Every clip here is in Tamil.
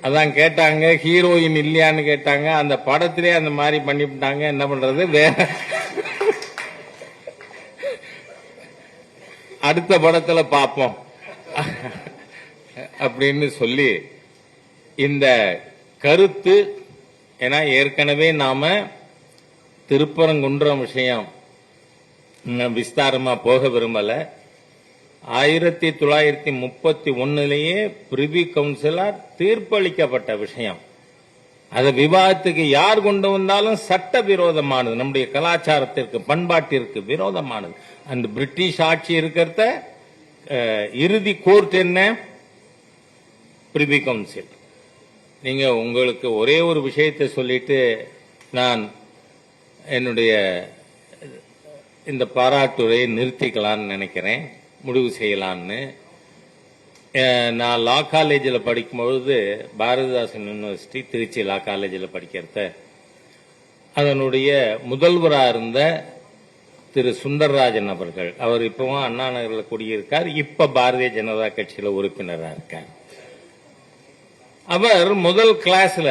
அதான் கேட்டாங்க, ஹீரோயின் இல்லையான்னு கேட்டாங்க. அந்த படத்திலே அந்த மாதிரி பண்ணிவிட்டாங்க. என்ன பண்றது, வேற அடுத்த படத்துல பார்ப்போம் அப்படின்னு சொல்லி இந்த கருத்து. ஏன்னா ஏற்கனவே நாம திருப்பரங்குன்றம் விஷயம் விஸ்தாரமா போக விரும்பல. 1931 பிரிவி கவுன்சிலார் தீர்ப்பளிக்கப்பட்ட விஷயம். அது விவாதத்துக்கு யார் கொண்டு வந்தாலும் சட்ட விரோதமானது, நம்முடைய கலாச்சாரத்திற்கு பண்பாட்டிற்கு விரோதமானது. அந்த பிரிட்டிஷ் ஆட்சி இருக்கிறத இறுதி கோர்ட் என்ன, பிரிவி கவுன்சில். நீங்க உங்களுக்கு ஒரே ஒரு விஷயத்தை சொல்லிட்டு நான் என்னுடைய இந்த பாராட்டுரையை நிறுத்திக்கலான்னு நினைக்கிறேன், முடிவு செய்யலான்னு. நான் லா காலேஜில் படிக்கும்பொழுது, பாரதிதாசன் யூனிவர்சிட்டி திருச்சி லா காலேஜில் படிக்கிறத, அதனுடைய முதல்வராக இருந்த திரு சுந்தரராஜன் அவர்கள், அவர் இப்பவும் அண்ணா நகரில் குடியிருக்கார், இப்ப பாரதிய ஜனதா கட்சியில் உறுப்பினராக இருக்கார். அவர் முதல் கிளாஸ்ல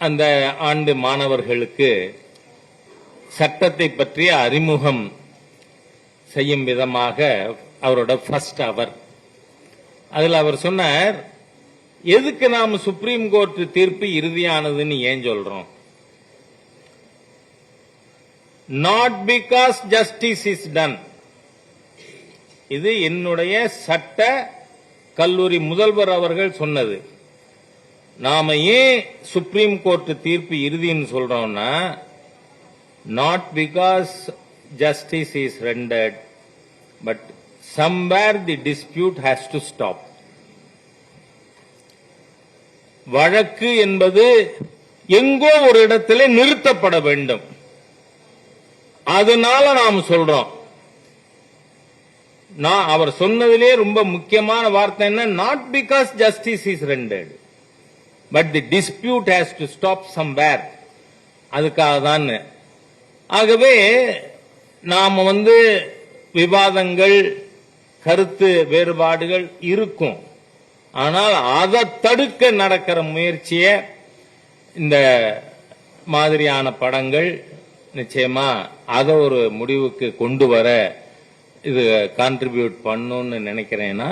அந்த ஆண்டு மாணவர்களுக்கு சட்டத்தை பற்றிய அறிமுகம் செய்யும் விதமாக அவரோட ஃபர்ஸ்ட் அவர், அதுல அவர் சொன்னார், எதுக்கு நாம் சுப்ரீம் கோர்ட் தீர்ப்பு இறுதியானதுன்னு ஏன் சொல்றோம்? Not because justice is done. இது என்னுடைய சட்ட கல்லூரி முதல்வர் அவர்கள் சொன்னது. நாம ஏன் சுப்ரீம் கோர்ட் தீர்ப்பு இறுதின்னு சொல்றோம்னா, not because justice is rendered, but somewhere the dispute has to stop. வழக்கு என்பது எங்கோ ஒரு இடத்திலே நிறுத்தப்பட வேண்டும். அதனால நாம் சொல்றோம். அவர் சொன்னதிலே ரொம்ப முக்கியமான வார்த்தை என்ன, not because justice is rented, but the dispute has to stop somewhere. அதுக்காக தான். ஆகவே நாம விவாதங்கள், கருத்து வேறுபாடுகள் இருக்கும். ஆனால் அதை தடுக்க நடக்கிற முயற்சியை இந்த மாதிரியான படங்கள் நிச்சயமா அதை ஒரு முடிவுக்கு கொண்டு வர இது கான்ட்ரிபியூட் பண்ணும்னு நினைக்கிறேன்னா